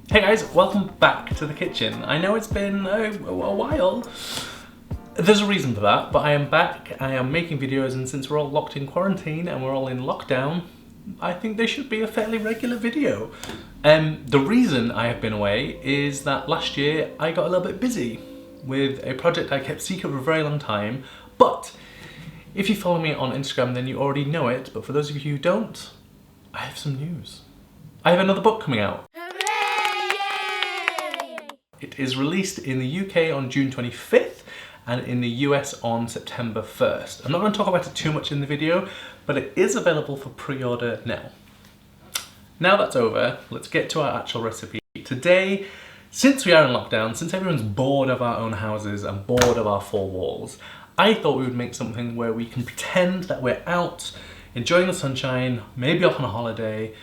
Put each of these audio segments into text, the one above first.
Hey guys, welcome back to the kitchen. I know it's been a while. There's a reason for that, but I am back, I am making videos, and since we're all locked in quarantine and we're all in lockdown, I think there should be a fairly regular video. The reason I have been away is that last year I got a little bit busy with a project I kept secret for a very long time, but if you follow me on Instagram then you already know it, but for those of you who don't, I have some news. I have another book coming out. It is released in the UK on June 25th and in the US on September 1st. I'm not going to talk about it too much in the video, but it is available for pre-order now. Now that's over, let's get to our actual recipe. Today, since we are in lockdown, since everyone's bored of our own houses and bored of our four walls, I thought we would make something where we can pretend that we're out, enjoying the sunshine, maybe off on a holiday,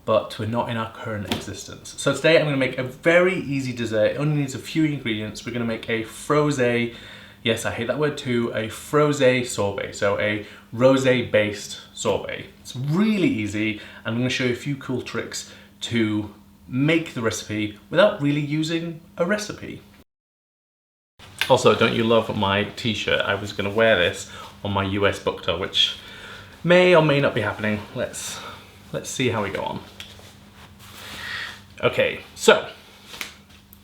but we're not in our current existence. So today I'm going to make a very easy dessert. It only needs a few ingredients. We're going to make a frose, yes I hate that word too, a frose sorbet, so a rosé based sorbet. It's really easy and I'm going to show you a few cool tricks to make the recipe without really using a recipe. Also, don't you love my t-shirt? I was going to wear this on my US book tour, which may or may not be happening. Let's see how we go on. Okay, so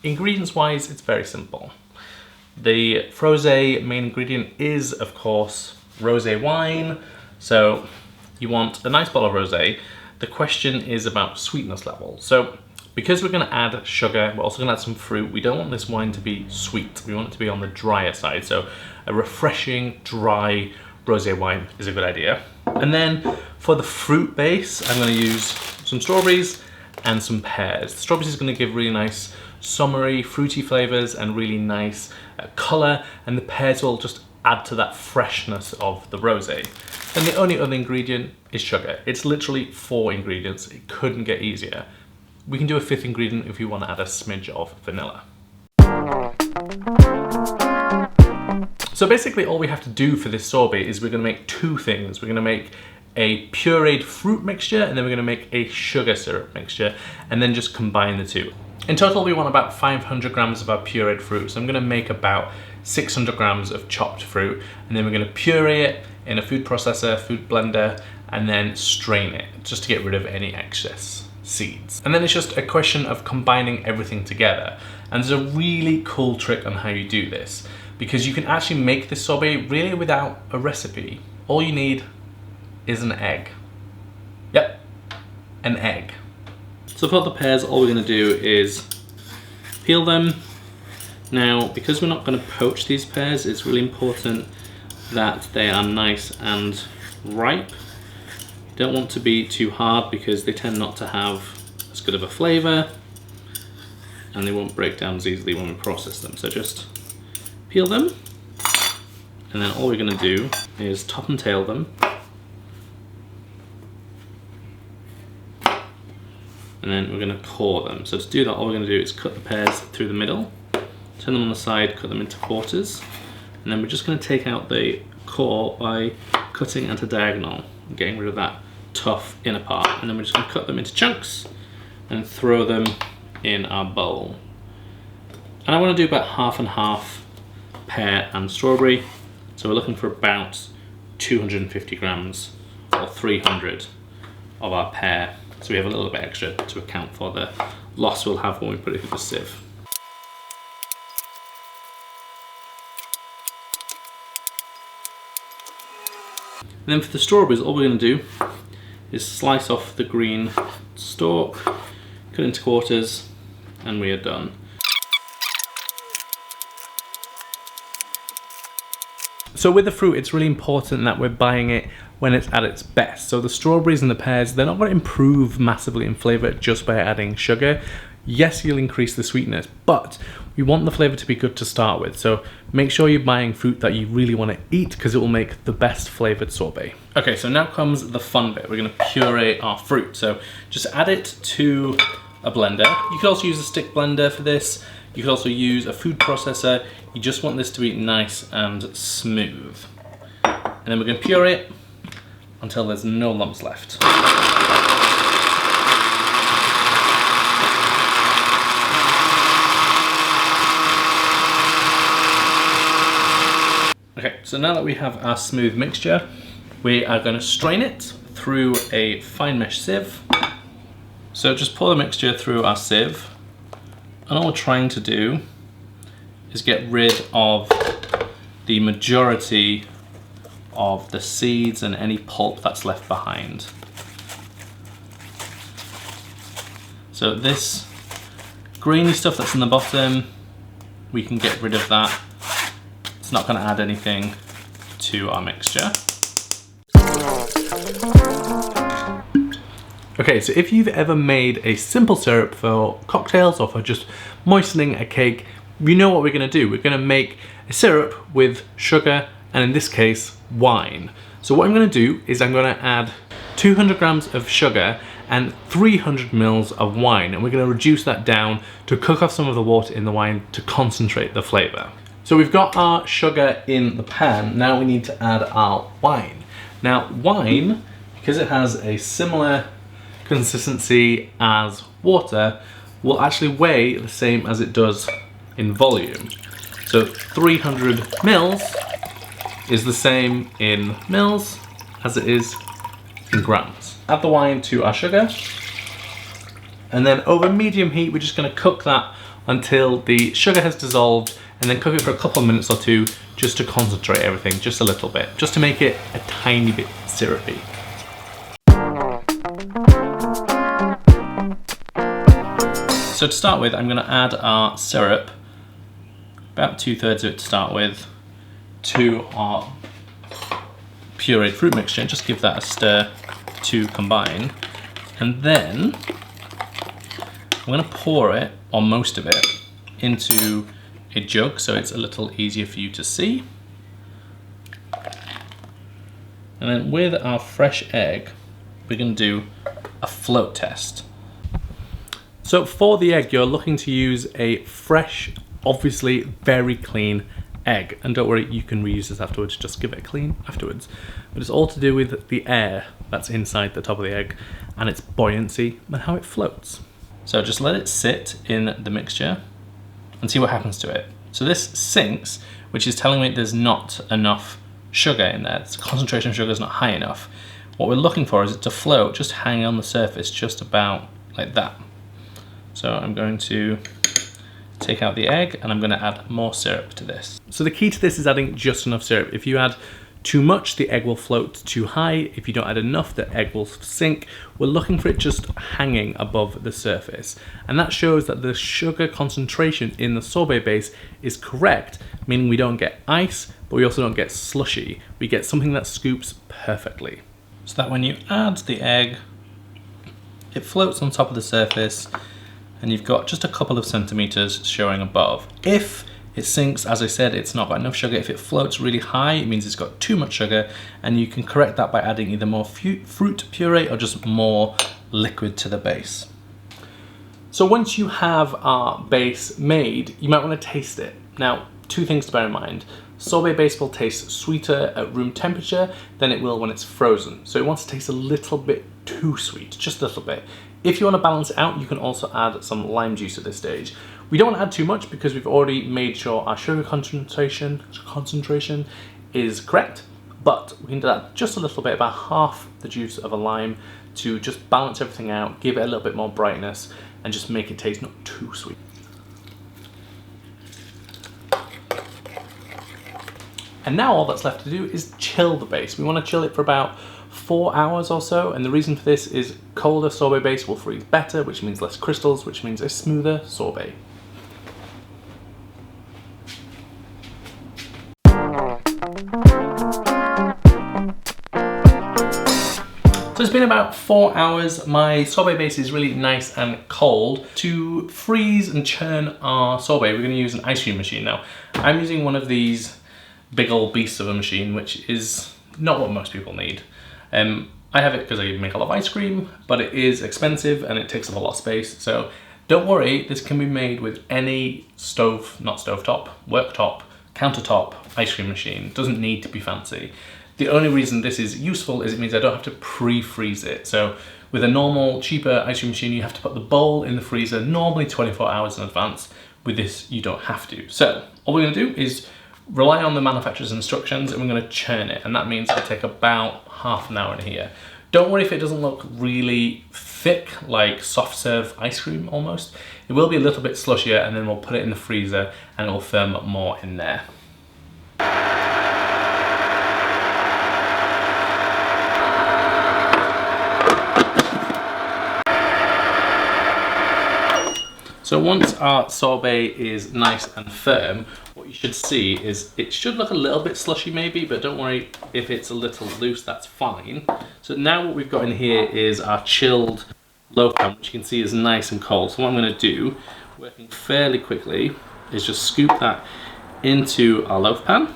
ingredients wise, it's very simple. The frose main ingredient is, of course, rosé wine. So you want a nice bottle of rosé. The question is about sweetness level. So because we're going to add sugar, we're also going to add some fruit. We don't want this wine to be sweet. We want it to be on the drier side. So a refreshing, dry rosé wine is a good idea. And then for the fruit base, I'm going to use some strawberries and some pears. The strawberries is going to give really nice summery, fruity flavors and really nice color, and the pears will just add to that freshness of the rosé. And the only other ingredient is sugar. It's literally 4 ingredients. It couldn't get easier. We can do a 5th ingredient if you want to add a smidge of vanilla. So basically all we have to do for this sorbet is we're going to make 2 things. We're going to make a pureed fruit mixture and then we're going to make a sugar syrup mixture and then just combine the 2. In total we want about 500 grams of our pureed fruit, so I'm going to make about 600 grams of chopped fruit and then we're going to puree it in a food processor, food blender, and then strain it just to get rid of any excess seeds. And then it's just a question of combining everything together, and there's a really cool trick on how you do this, because you can actually make this sorbet really without a recipe. All you need is an egg. Yep, an egg. So for the pears, all we're going to do is peel them. Now, because we're not going to poach these pears, it's really important that they are nice and ripe. You don't want to be too hard because they tend not to have as good of a flavor and they won't break down as easily when we process them. So just peel them, and then all we're going to do is top and tail them. And then we're going to core them. So to do that, all we're going to do is cut the pears through the middle, turn them on the side, cut them into quarters, and then we're just going to take out the core by cutting at a diagonal and getting rid of that tough inner part. And then we're just going to cut them into chunks and throw them in our bowl. And I want to do about half and half pear and strawberry. So we're looking for about 250 grams or 300 of our pear. So we have a little bit extra to account for the loss we'll have when we put it through the sieve. And then for the strawberries, all we're going to do is slice off the green stalk, cut into quarters, and we are done. So with the fruit, it's really important that we're buying it when it's at its best. So the strawberries and the pears, they're not going to improve massively in flavor just by adding sugar. Yes, you'll increase the sweetness, but we want the flavor to be good to start with. So make sure you're buying fruit that you really want to eat because it will make the best flavored sorbet. Okay, so now comes the fun bit. We're going to puree our fruit. So just add it to a blender. You could also use a stick blender for this. You could also use a food processor. You just want this to be nice and smooth. And then we're going to puree it until there's no lumps left. So now that we have our smooth mixture, we are going to strain it through a fine mesh sieve. So just pour the mixture through our sieve, and all we're trying to do is get rid of the majority of the seeds and any pulp that's left behind. So this grainy stuff that's in the bottom, we can get rid of that. It's not going to add anything to our mixture. Okay, so if you've ever made a simple syrup for cocktails or for just moistening a cake, you know what we're going to do. We're going to make a syrup with sugar and, in this case, wine. So what I'm going to do is I'm going to add 200 grams of sugar and 300 mils of wine, and we're going to reduce that down to cook off some of the water in the wine to concentrate the flavour. So we've got our sugar in the pan, now we need to add our wine. Now wine, because it has a similar consistency as water, will actually weigh the same as it does in volume. So 300 mils is the same in mils as it is in grams. Add the wine to our sugar, and then over medium heat we're just going to cook that until the sugar has dissolved, and then cook it for a couple of minutes or two just to concentrate everything just a little bit, just to make it a tiny bit syrupy. So to start with, I'm going to add our syrup, about 2/3 of it to start with, to our pureed fruit mixture. Just give that a stir to combine, and then I'm going to pour it, or most of it, into a jug so it's a little easier for you to see. And then with our fresh egg, we're going to do a float test. So for the egg, you're looking to use a fresh, obviously very clean egg. And don't worry, you can reuse this afterwards, just give it a clean afterwards. But it's all to do with the air that's inside the top of the egg and its buoyancy and how it floats. So just let it sit in the mixture and see what happens to it. So this sinks, which is telling me there's not enough sugar in there. The concentration of sugar is not high enough. What we're looking for is it to float, just hanging on the surface, just about like that. So I'm going to take out the egg and I'm going to add more syrup to this. So the key to this is adding just enough syrup. If you add too much, the egg will float too high. If you don't add enough, the egg will sink. We're looking for it just hanging above the surface. And that shows that the sugar concentration in the sorbet base is correct, meaning we don't get ice, but we also don't get slushy. We get something that scoops perfectly. So that when you add the egg, it floats on top of the surface, and you've got just a couple of centimeters showing above. If it sinks, as I said, it's not got enough sugar. If it floats really high, it means it's got too much sugar, and you can correct that by adding either more fruit puree or just more liquid to the base. So once you have our base made, you might want to taste it. Now, two things to bear in mind. Sorbet base will taste sweeter at room temperature than it will when it's frozen. So it wants to taste a little bit too sweet, just a little bit. If you want to balance it out, you can also add some lime juice at this stage. We don't want to add too much because we've already made sure our sugar concentration is correct, but we can do that just a little bit, about half the juice of a lime, to just balance everything out, give it a little bit more brightness, and just make it taste not too sweet. And now all that's left to do is chill the base. We want to chill it for about 4 hours or so, and the reason for this is colder sorbet base will freeze better, which means less crystals, which means a smoother sorbet. So it's been about 4 hours. My sorbet base is really nice and cold. To freeze and churn our sorbet, we're going to use an ice cream machine. Now, I'm using one of these big old beasts of a machine, which is not what most people need. I have it because I make a lot of ice cream, but it is expensive and it takes up a lot of space. So don't worry, this can be made with any worktop, countertop ice cream machine. It doesn't need to be fancy. The only reason this is useful is it means I don't have to pre-freeze it. So with a normal, cheaper ice cream machine, you have to put the bowl in the freezer, normally 24 hours in advance. With this, you don't have to. So all we're gonna do is rely on the manufacturer's instructions, and we're going to churn it, and that means it'll take about half an hour in here. Don't worry if it doesn't look really thick, like soft serve ice cream almost. It will be a little bit slushier, and then we'll put it in the freezer and it'll firm up more in there. So once our sorbet is nice and firm, what you should see is it should look a little bit slushy maybe, but don't worry if it's a little loose, that's fine. So now what we've got in here is our chilled loaf pan, which you can see is nice and cold. So what I'm going to do, working fairly quickly, is just scoop that into our loaf pan.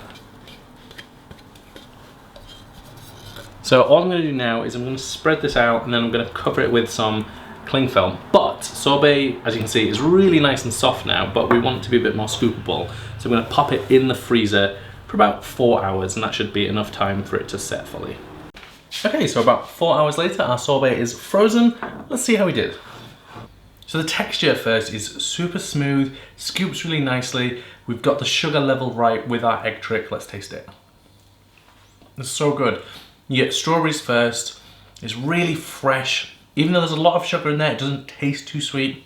So all I'm going to do now is I'm going to spread this out, and then I'm going to cover it with some cling film. But sorbet, as you can see, is really nice and soft now, but we want it to be a bit more scoopable. So I'm going to pop it in the freezer for about 4 hours, and that should be enough time for it to set fully. Okay, so about 4 hours later, our sorbet is frozen. Let's see how we did. So the texture first is super smooth, scoops really nicely. We've got the sugar level right with our egg trick. Let's taste it. It's so good. You get strawberries first. It's really fresh. Even though there's a lot of sugar in there, it doesn't taste too sweet,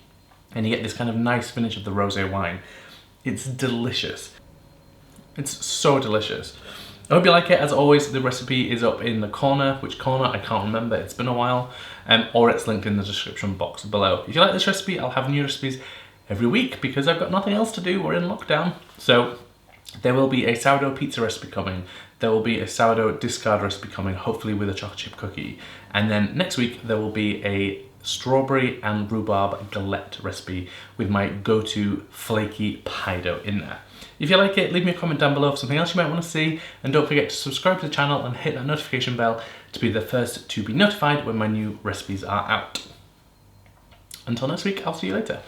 and you get this kind of nice finish of the rosé wine. It's delicious. It's so delicious. I hope you like it. As always, the recipe is up in the corner. Which corner? I can't remember. It's been a while. Or it's linked in the description box below. If you like this recipe, I'll have new recipes every week because I've got nothing else to do. We're in lockdown. So there will be a sourdough pizza recipe coming. There will be a sourdough discard recipe coming, hopefully with a chocolate chip cookie. And then next week, there will be a strawberry and rhubarb galette recipe with my go-to flaky pie dough in there. If you like it, leave me a comment down below for something else you might want to see. And don't forget to subscribe to the channel and hit that notification bell to be the first to be notified when my new recipes are out. Until next week, I'll see you later.